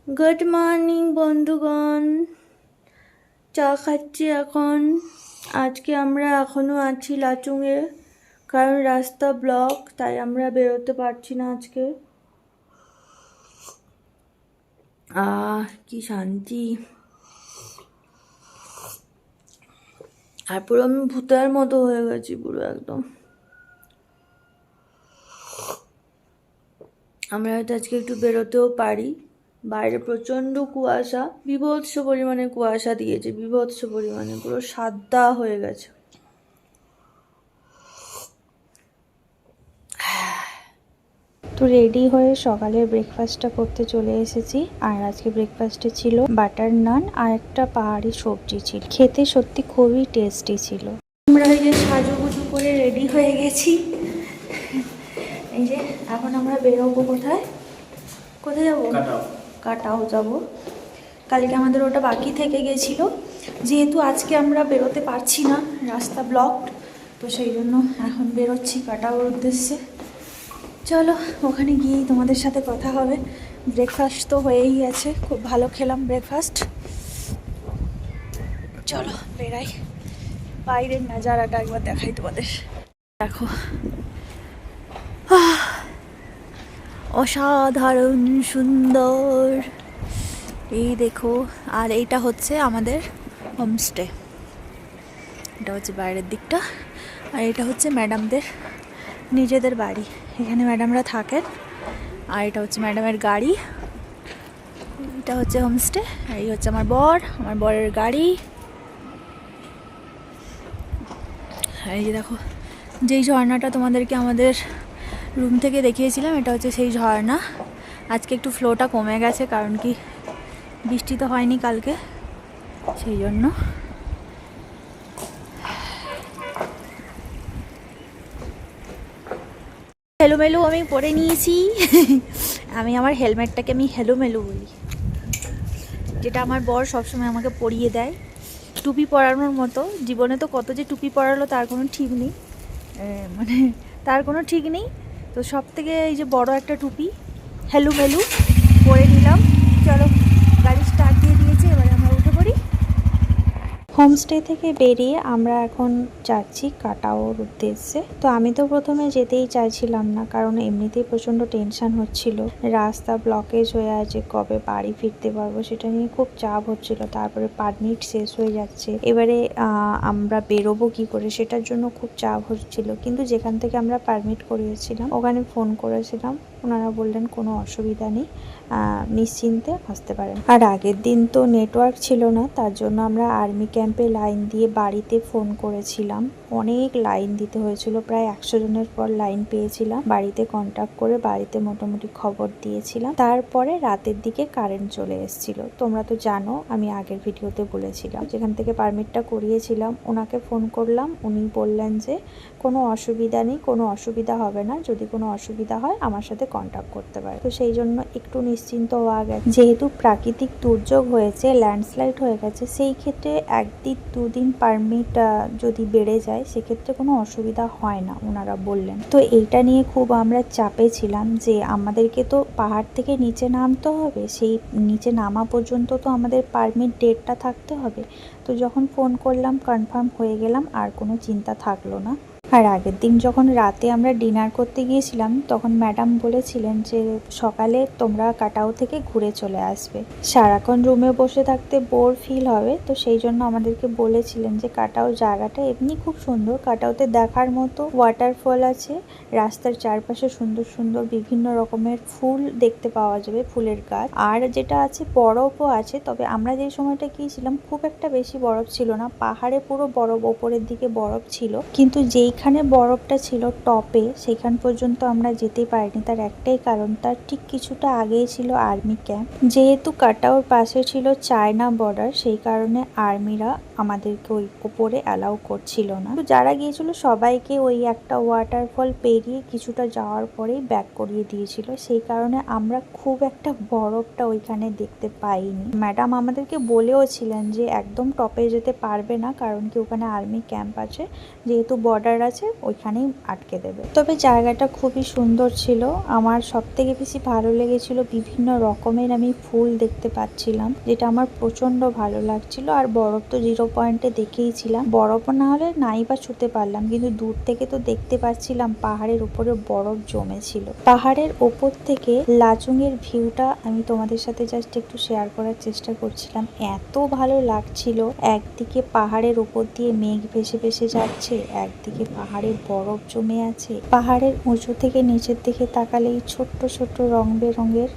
Good morning বন্ধুগণ, চা খাচ্ছি এখন। আজকে আমরা এখনো আছি লাচুংয়ে, কারণ রাস্তা ব্লক, তাই আমরা বেরোতে পারছি না আজকে। কি শান্তি! আর পুরো আমি ভূতের মতো হয়ে গেছি, পুরো একদম। আমরা হয়তো আজকে একটু বেরোতেও পারি। বাইরে প্রচণ্ড কুয়াশা, বীভৎস পরিমাণে কুয়াশা দিয়েছে, বীভৎস পরিমাণে, পুরো সাদা হয়ে গেছে। তো রেডি হয়ে সকালের ব্রেকফাস্টটা করতে চলে এসেছি। আর আজকে ব্রেকফাস্টে ছিল বাটার নান আর একটা পাহাড়ি সবজি ছিল, খেতে সত্যি খুবই টেস্টি ছিল। আমরা এই যে সাজুগুজু করে রেডি হয়ে গেছি। এই যে এখন আমরা বেরোবো কোথায় কোথায় যাবো? কাটাও যাবো। কালকে আমাদের ওটা বাকি থেকে গেছিল, যেহেতু আজকে আমরা বেরোতে পারছি না, রাস্তা ব্লকড, তো সেই জন্য এখন বেরোচ্ছি কাটাওর উদ্দেশ্যে। চলো ওখানে গিয়েই তোমাদের সাথে কথা হবে। ব্রেকফাস্ট তো হয়েই আছে, খুব ভালো খেলাম ব্রেকফাস্ট। চলো বেরাই, বাইরের নাজারাটা একবার দেখাই তোমাদের। দেখো, অসাধারণ সুন্দর, এই দেখো। আর এইটা হচ্ছে আমাদের হোমস্টে, এটা হচ্ছে বাইরের দিকটা। আর এটা হচ্ছে ম্যাডামদের নিজেদের বাড়ি, এখানে ম্যাডামরা থাকেন। আর এটা হচ্ছে ম্যাডামের গাড়ি, এটা হচ্ছে হোমস্টে। আর এই হচ্ছে আমার বরের গাড়ি। এই যে দেখো, যেই ঝর্ণাটা তোমাদেরকে আমাদের রুম থেকে দেখিয়েছিলাম, এটা হচ্ছে সেই ঝর্ণা। আজকে একটু ফ্লোটা কমে গেছে, কারণ কি বৃষ্টি তো হয়নি কালকে, সেই জন্য। হেলোমেলু আমি পরে নিয়েছি। আমি আমার হেলমেটটাকে আমি হেলোমেলু বলি, যেটা আমার বর সবসময় আমাকে পরিয়ে দেয় টুপি পরানোর মতো। জীবনে তো কত যে টুপি পরালো তার কোনো ঠিক নেই, মানে তার কোনো ঠিক নেই। তো সব থেকে এই যে বড় একটা টুপি হেলুমেলু পরে নিলাম। চলো, গাড়ি স্টার্ট দিয়ে দিয়েছি, এবারে আমরা উঠে পড়ি। হোমস্টে থেকে বেরিয়ে আমরা এখন যাচ্ছি কাটাওর উদ্দেশ্যে। তো আমি তো প্রথমে যেতেই চাইছিলাম না, কারণ এমনিতেই প্রচণ্ড টেনশন হচ্ছিল, রাস্তা ব্লকেজ হয়ে আছে, কবে বাড়ি ফিরতে পারবো সেটা নিয়ে খুব চাপ হচ্ছিল। তারপরে পারমিট শেষ হয়ে যাচ্ছে, এবারে আমরা বেরোবো কি করে সেটার জন্য খুব চাপ হচ্ছিল। কিন্তু যেখান থেকে আমরা পারমিট করিয়েছিলাম ওখানে ফোন করেছিলাম, ওনারা বললেন কোনো অসুবিধা নেই, নিশ্চিন্তে আসতে পারেন। আর আগের দিন তো নেটওয়ার্ক ছিল না, তার জন্য আমরা আর্মি ক্যাম্পে লাইন দিয়ে বাড়িতে ফোন করেছিলাম। অনেক লাইন দিতে হয়েছিল, প্রায় 100 জনের পর লাইন পেয়েছিলাম। বাড়িতে কন্ট্যাক্ট করে বাড়িতে মোটামুটি খবর দিয়েছিলাম। তারপরে রাতের দিকে কারেন্ট চলে এসেছিল। তোমরা তো জানো, আমি আগের ভিডিওতে বলেছিলাম। যেখান থেকে পারমিটটা করিয়েছিলাম ওনাকে ফোন করলাম, উনি বললেন যে কোনো অসুবিধা নেই, কোনো অসুবিধা হবে না, যদি কোনো অসুবিধা হয় আমার সাথে কন্ট্যাক্ট করতে পারে। তো সেই জন্য একটু নিশ্চিন্ত হওয়া গেছে। যেহেতু প্রাকৃতিক দুর্যোগ হয়েছে, ল্যান্ডস্লাইড হয়ে গেছে, সেই ক্ষেত্রে 1 দিন 2 দিন পারমিট যদি বেড়ে যায় সেক্ষেত্রে কোনো অসুবিধা হয় না, ওনারা বললেন। তো এইটা নিয়ে খুব আমরা চাপে ছিলাম যে আমাদেরকে তো পাহাড় থেকে নিচে নামতে হবে, সেই নিচে নামা পর্যন্ত তো আমাদের পারমিট ডেটটা থাকতে হবে। তো যখন ফোন করলাম কনফার্ম হয়ে গেলাম, আর কোনো চিন্তা থাকলো না। আর আগের দিন যখন রাতে আমরা ডিনার করতে গিয়েছিলাম তখন ম্যাডাম বলেছিলেন যে সকালে তোমরা কাটাও থেকে ঘুরে চলে আসবে, সারাক্ষণ রুমে বসে থাকতে বোর ফিল হবে। তো সেই জন্য আমাদেরকে বলেছিলেন যে কাটাও জায়গাটা এমনি খুব সুন্দর, কাটাওতে দেখার মতো ওয়াটারফল আছে, রাস্তার চারপাশে সুন্দর সুন্দর বিভিন্ন রকমের ফুল দেখতে পাওয়া যাবে, ফুলের গাছ। আর যেটা আছে বরফও আছে, তবে আমরা যে সময়টা গিয়েছিলাম খুব একটা বেশি বরফ ছিল না, পাহাড়ে পুরো বরফ, ওপরের দিকে বরফ ছিল। কিন্তু যেইখানে বরফটা ছিল টপে সেখান পর্যন্ত আমরা যেতে পারিনি, তার একটাই কারণ, তার ঠিক কিছুটা আগেই ছিল আর্মি ক্যাম্প। যেহেতু কাটাওর পাশে ছিল চায়না বর্ডার, সেই কারণে আর্মিরা আমাদেরকে ওই উপরে অ্যালাউ করছিল না। তো যারা গিয়েছিল সবাইকে ওই একটা ওয়াটারফল পেরিয়ে কিছুটা যাওয়ার পরেই ব্যাক করিয়ে দিয়েছিল, সেই কারণে আমরা খুব একটা বরফটা ওইখানে দেখতে পাইনি। ম্যাডাম আমাদেরকে বলেও ছিলেন যে একদম টপে যেতে পারবে না, কারণ কি ওখানে আর্মি ক্যাম্প আছে, যেহেতু বর্ডার আছে ওইখানেই আটকে দেবে। তবে জায়গাটা খুবই সুন্দর ছিল। আমার সব থেকে বেশি ভালো লেগেছিল বিভিন্ন রকমের আমি ফুল দেখতে পাচ্ছিলাম, যেটা আমার প্রচন্ড ভালো লাগছিল। আর বরফ তো 0 পয়েন্টে দেখেইছিলাম, বরফ না হলে নাই বা ছুতে পারলাম, কিন্তু দূর থেকে তো দেখতে পাচ্ছিলাম পাহাড়ের উপরে বরফ জমেছিল। পাহাড়ের ওপর থেকে লাচুং এর ভিউটা আমি তোমাদের সাথে জাস্ট একটু শেয়ার করার চেষ্টা করছিলাম। এত ভালো লাগছিল, একদিকে পাহাড়ের উপর দিয়ে মেঘ ভেসে ভেসে যাচ্ছে, একদিকে পাহাড়ে বরফ জমে আছে। পাহাড়ের উঁচু থেকে নিচের দিকে তাকালে এই ছোট্ট ছোট্ট রং বেরঙের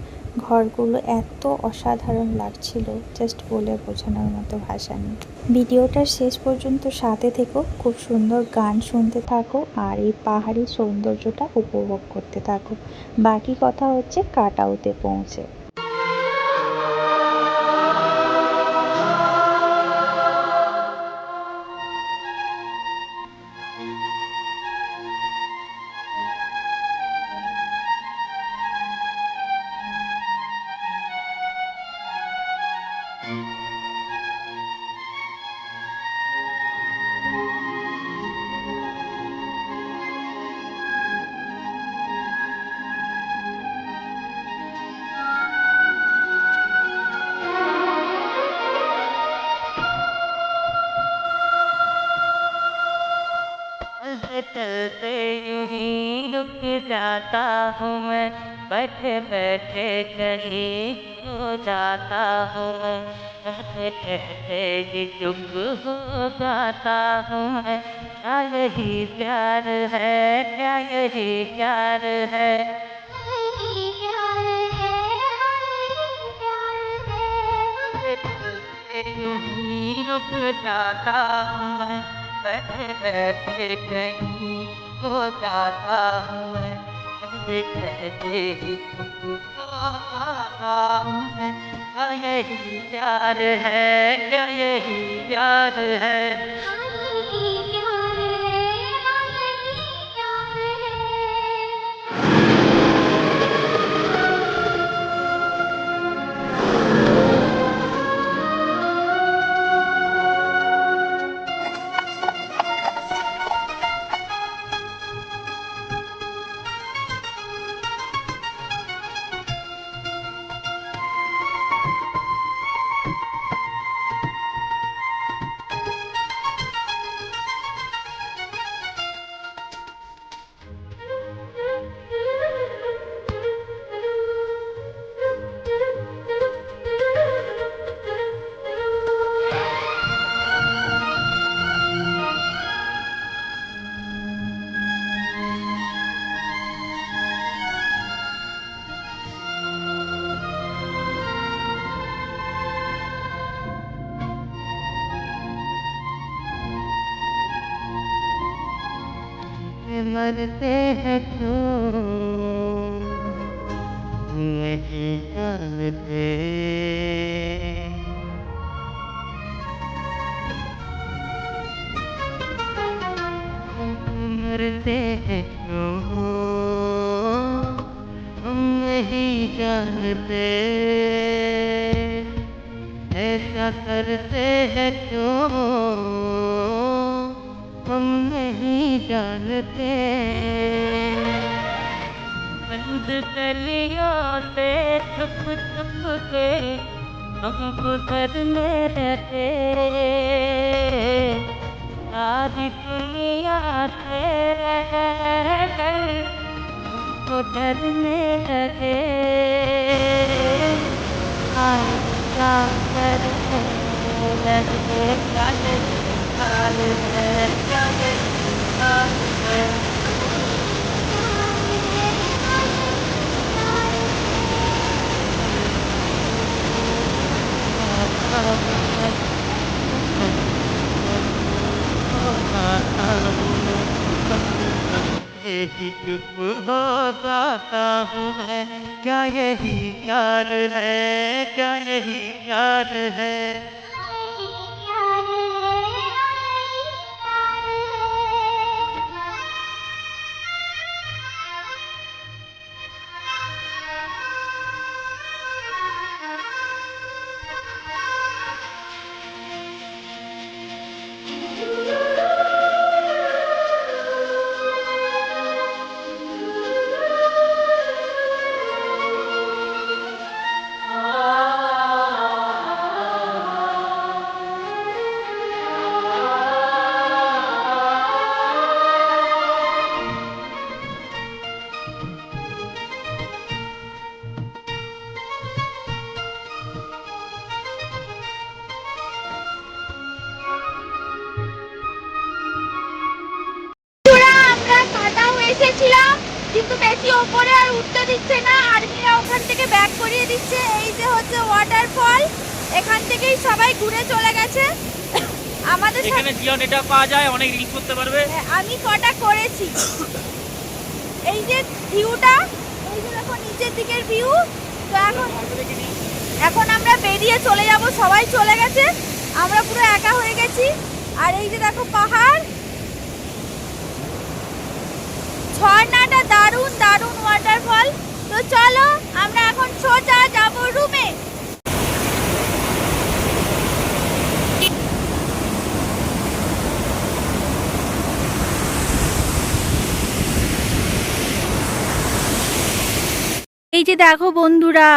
ঘরগুলো এত অসাধারণ লাগছিল, জাস্ট বলে বোঝানোর মতো ভাষা নেই। ভিডিওটার শেষ পর্যন্ত সাথে থেকো, খুব সুন্দর গান শুনতে থাকো আর এই পাহাড়ি সৌন্দর্যটা উপভোগ করতে থাকো। বাকি কথা হচ্ছে কাটাউতে পৌঁছে। चलते यूं ही रुक जाता हूँ मैं, बैठे बैठे कहीं खो जाता हूँ मैं, रहते रहते ही चुप हो जाता हूँ मैं। क्या यही प्यार है, क्या यही प्यार है, यूं ही रुक जाता हूँ मैं, बैठे बैठे कहीं खो जाता हूँ मैं, कहते कहते ही चुप हो जाता हूँ मैं। क्या यही प्यार है, क्या यही प्यार है, मरते हैं क्यों नहीं जानते, मरते हैं क्यों हम नहीं जानते, ऐसा करते हैं क्यों हम नहीं जानते। बंद गलियों से छुप छुप के हम गुजरने लगे, सारी दुनिया से रहकर हमको डरने लगे। हाय क्या करने लगे, क्या यही हाल है, क्या यही हाल है, ही चुप हो जाता हूँ मैं। क्या यही प्यार है, क्या यही प्यार है, আর উঠতে দিচ্ছে না, আর্মিরা ওখান থেকে ব্যাক করিয়ে দিচ্ছে। এই যে হচ্ছে ওয়াটারফল, এখান থেকেই সবাই ঘুরে চলে গেছে। আমাদের এখানে জিও নেটওয়ার্ক পাওয়া যায়, অনেক রিলস করতে পারবে। আমি কটা করেছি। এই যে ভিউটা, এই যে দেখো নিচের দিকের ভিউ। তো এখন আমরা বেরিয়ে চলে যাব, সবাই চলে গেছে, আমরা পুরো একা হয়ে গেছি। আর এই যে দেখো পাহাড়, ঝর্ণাটা দারুণ দারুণ ওয়াটারফল। তো চলো আমরা এখন সোজা যাব রুমে। এই যে দেখো বন্ধুরা,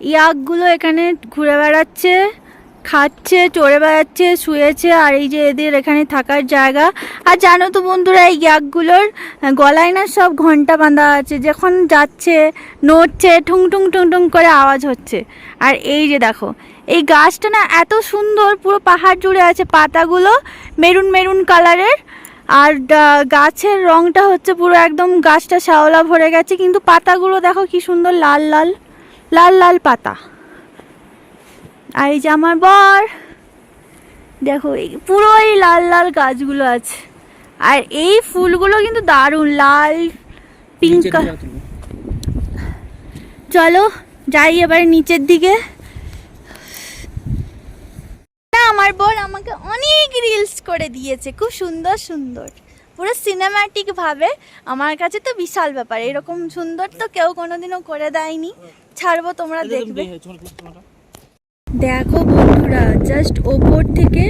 ইয়াকগুলো এখানে ঘুরে বেড়াচ্ছে, খাচ্ছে, চড়ে বেড়াচ্ছে, শুয়েছে। আর এই যে এদের এখানে থাকার জায়গা। আর জানো তো বন্ধুরা, এই ইয়াকগুলোর গলায় না সব ঘন্টা বাঁধা আছে, যখন যাচ্ছে নড়ছে, ঠুং ঠুং ঠুং ঠুং করে আওয়াজ হচ্ছে। আর এই যে দেখো, এই গাছটা না এত সুন্দর, পুরো পাহাড় জুড়ে আছে, পাতাগুলো মেরুন মেরুন কালারের। আর গাছের রংটা হচ্ছে পুরো একদম গাছটা শ্যাওলা ভরে গেছে, কিন্তু পাতাগুলো দেখো কি সুন্দর লাল লাল লাল লাল পাতা। আর এই যে আমার বর, দেখো এই পুরো এই লাল লাল গাছগুলো আছে। আর এই ফুলগুলো কিন্তু দারুণ লাল পিঙ্ক। চলো যাই এবারে নিচের দিকে। আমার বর আমাকে অনেক রিলস করে দিয়েছে, খুব সুন্দর সুন্দর, পুরো সিনেম্যাটিক ভাবে। আমার কাছে তো বিশাল ব্যাপার, এরকম সুন্দর তো কেউ কোনোদিনও করে দেয়নি। ছাড়বো, তোমরা দেখবে। দেখো বন্ধুরা, জাস্ট ওপর থেকে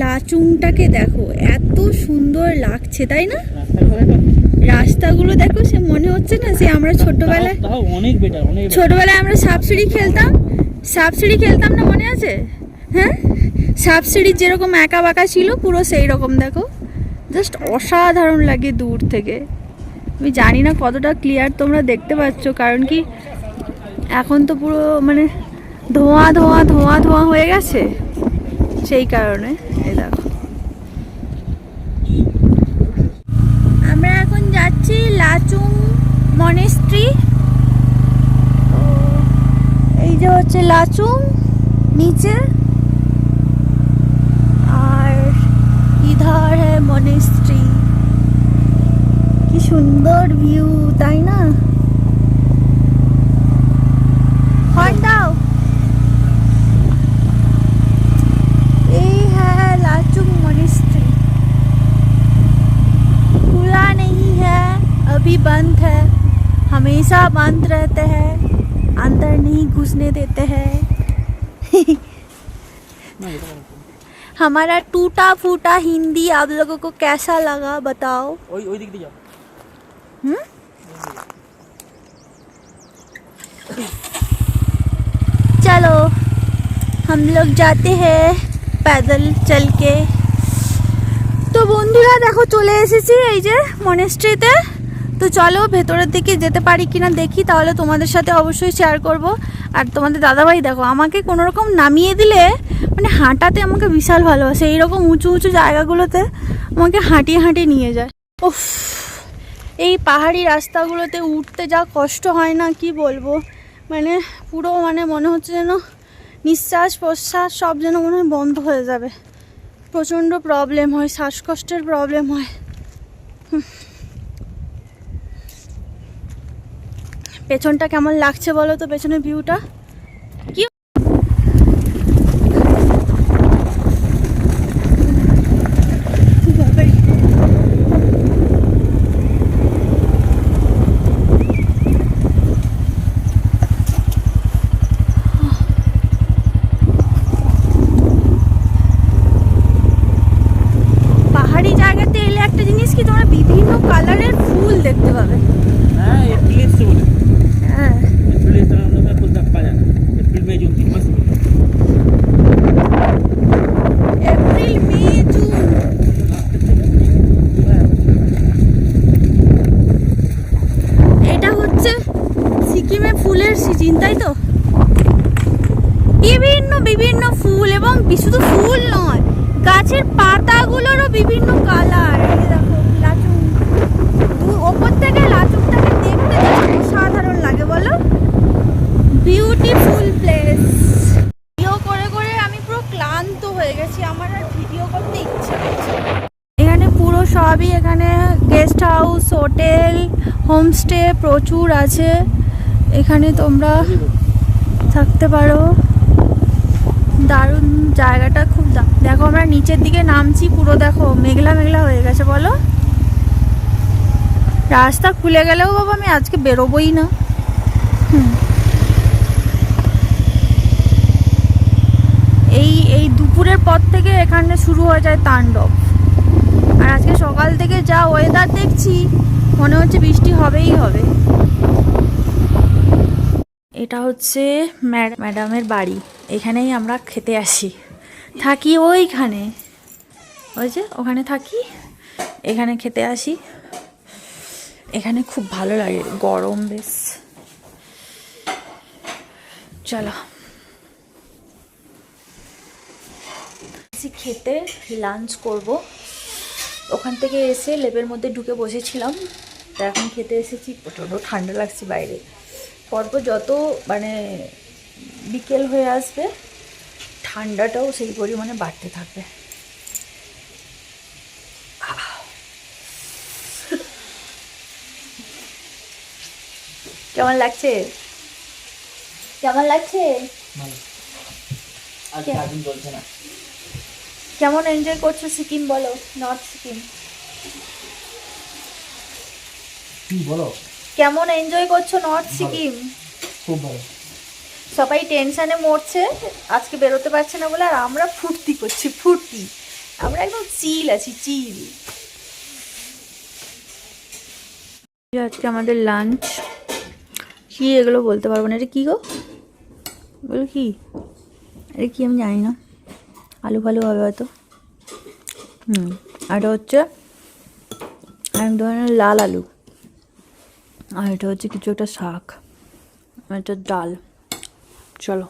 লাচুংটাকে দেখো, এত সুন্দর লাগছে তাই না? রাস্তাগুলো দেখো, সে মনে হচ্ছে না সে আমরা ছোটবেলায় আমরা সাপসিঁড়ি খেলতাম না, মনে আছে? হ্যাঁ, সাপসিঁড়ি যেরকম একা বাঁকা ছিল পুরো সেই রকম। দেখো জাস্ট অসাধারণ লাগে দূর থেকে। আমি জানি না কতটা ক্লিয়ার তোমরা দেখতে পাচ্ছ, কারণ কি এখন তো পুরো মানে ধোঁয়া ধোঁয়া ধোঁয়া ধোঁয়া হয়ে গেছে, সেই কারণে। এই দেখো, আমরা এখন যাচ্ছি লাচুং মনেস্ট্রি। এই যে হচ্ছে লাচুং नीचे, और इधर है मोनेस्ट्री। की सुंदर व्यू, ताई ना? हॉर्न दाओ। ये है लाचुंग मोनेस्ट्री, खुला नहीं है, अभी बंद है, हमेशा बंद रहते हैं, अंदर नहीं घुसने देते हैं। हमारा टूटा फूटा हिंदी आप लोगों को कैसा लगा बताओ। ওই দিক দিয়ে যাও। चलो हम लोग जाते हैं पैदल चल के। তো বন্ধুরা দেখো, চলে এসেছি এই যে মনেস্ট্রিতে। তো চলো ভেতরের দিকে যেতে পারি কিনা দেখি, তাহলে তোমাদের সাথে অবশ্যই শেয়ার করব। আর তোমাদের দাদাভাই দেখো, আমাকে কোনো রকম নামিয়ে দিলে মানে হাঁটাতে আমাকে বিশাল ভালোবাসে, এইরকম উঁচু উঁচু জায়গাগুলোতে আমাকে হাঁটিয়ে হাঁটিয়ে নিয়ে যায়। উফ, এই পাহাড়ি রাস্তাগুলোতে উঠতে যা কষ্ট হয় না, কি বলবো। মানে পুরো মানে মনে হচ্ছে যেন নিঃশ্বাস প্রশ্বাস সব যেন মনে হয় বন্ধ হয়ে যাবে। প্রচণ্ড প্রবলেম হয়, শ্বাসকষ্টের প্রবলেম হয়। পেছনটা কেমন লাগছে বলো তো, পেছনের ভিউটা কি? পাহাড়ি জায়গাতে এলে একটা জিনিস কি, তোমরা বিভিন্ন কালারের ফুল দেখতে পাবে। হ্যাঁ, এপ্রিল से बोले। হ্যাঁ, एप्रिल से हम लोग का फूल तक पा जाना। एप्रिल में जून 3 मास। April May June. এটা হচ্ছে সিকিমে ফুলের সিজন, তাই তো? বিভিন্ন বিভিন্ন ফুল, এবং শুধু ফুল নয়, গাছের পাতাগুলোরও বিভিন্ন কালার। এই দেখো লাচুং, ওপর থেকে লাচুংটাকে দেখতে দেখতে অসাধারণ লাগে বলো, বিউটিফুল প্লেস। ভিডিও করে করে আমি পুরো ক্লান্ত হয়ে গেছি, আমার আর ভিডিও করতে ইচ্ছে করছে। এখানে পুরো সবই, এখানে গেস্ট হাউস, হোটেল, হোমস্টে প্রচুর আছে। এখানে তোমরা থাকতে পারো, দারুণ জায়গাটা, খুব দেখো আমরা নিচের দিকে নামছি, পুরো দেখো মেঘলা মেঘলা হয়ে গেছে বলো। রাস্তা খুলে গেলেও বাবা আমি আজকে বেরোবোই না। এই দুপুরের পর থেকে এখানে শুরু হয়ে যায় তাণ্ডব। আর আজকে সকাল থেকে যা ওয়েদার দেখছি মনে হচ্ছে বৃষ্টি হবেই হবে। এটা হচ্ছে ম্যাডামের বাড়ি, এখানেই আমরা খেতে আসি, থাকি ওইখানে, ওই যে ওখানে থাকি, এখানে খেতে আসি। এখানে খুব ভালো লাগে, গরম বেশ। চলো খেতে, লাঞ্চ করব। ওখান থেকে এসে লেবের মধ্যে ঢুকে বসেছিলাম, তো এখন খেতে এসেছি। প্রচণ্ড ঠান্ডা লাগছে বাইরে। পরপর যত মানে বিকেল হয়ে আসবে ঠান্ডাটাও সেই পরিমাণে বাড়তে থাকবে। কেমন লাগছে? কেমন লাগছে? কেমন এনজয় করছো সিকিম বলো, নর্থ সিকিম বলো কেমন এনজয় করছো নর্থ সিকিম? খুব ভালো। সবাই টেনশনে মরছে আজকে বেরোতে পারছে না বলে, আর আমরা ফুর্তি করছি, ফুর্তি। আমরা একদম চিল আছি, চিল। আজকে আমাদের লাঞ্চ কি, এগুলো বলতে পারবো না। এটা কি গো, এগুলো কি? এটা কি আমি জানি না, আলু ফালু হবে হয়তো। আর এটা হচ্ছে এক ধরনের লাল আলু, আর এটা হচ্ছে কিছু একটা শাক, এটা ডাল। চলো।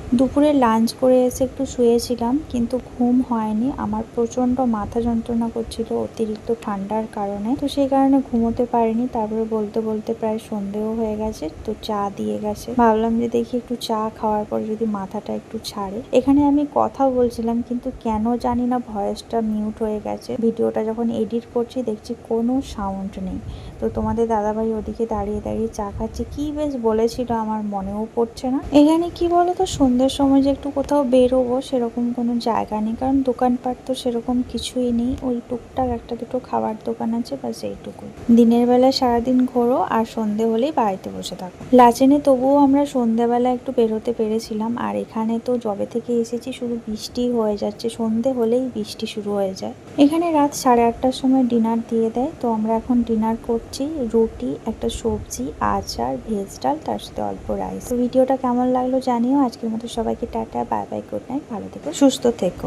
দুপুরে লাঞ্চ করে এসে একটু শুয়েছিলাম, কিন্তু ঘুম হয়নি। আমার প্রচণ্ড মাথা যন্ত্রণা করছিল অতিরিক্ত ঠান্ডার কারণে, তো সেই কারণে ঘুমোতে পারিনি। তারপরে বলতে বলতে প্রায় সন্ধেও হয়ে গেছে, তো চা দিয়ে গেছে। ভাবলাম যে দেখি একটু চা খাওয়ার পরে যদি মাথাটা একটু ছাড়ে। এখানে আমি কথা বলছিলাম, কিন্তু কেন জানি না ভয়েসটা মিউট হয়ে গেছে। ভিডিওটা যখন এডিট করছি দেখছি কোনো সাউন্ড নেই। তো তোমাদের দাদাভাই ওদিকে দাঁড়িয়ে দাঁড়িয়ে চা খাচ্ছে, কি বেশ বলেছিল আমার মনেও পড়ছে না। এখানে কি বলো তো, সন্ধ্যের সময় যে একটু কোথাও বেরোবো সেরকম কোনো জায়গা নেই, কারণ দোকানপাট তো সেরকম কিছুই নেই। ওই টুকটাক একটা দুটো খাবার দোকান আছে, ব্যাস এইটুকু। দিনের বেলা সারাদিন ঘোরো আর সন্ধে হলেই বাড়িতে বসে থাকো। লাচেনে তবুও আমরা সন্ধ্যেবেলা একটু বেরোতে পেরেছিলাম, আর এখানে তো যবে থেকে এসেছি শুধু বৃষ্টি হয়ে যাচ্ছে, সন্ধে হলেই বৃষ্টি শুরু হয়ে যায়। এখানে রাত 8:30টার সময় ডিনার দিয়ে দেয়, তো আমরা এখন ডিনার করছি। রুটি, একটা সবজি, আচার, ভেজ ডাল, তার সাথে অল্প রাইস। তো ভিডিওটা কেমন লাগলো জানিও। আজকের মতো সবাইকে tata, bye bye, good night, ভালো থেকো, সুস্থ থেকো।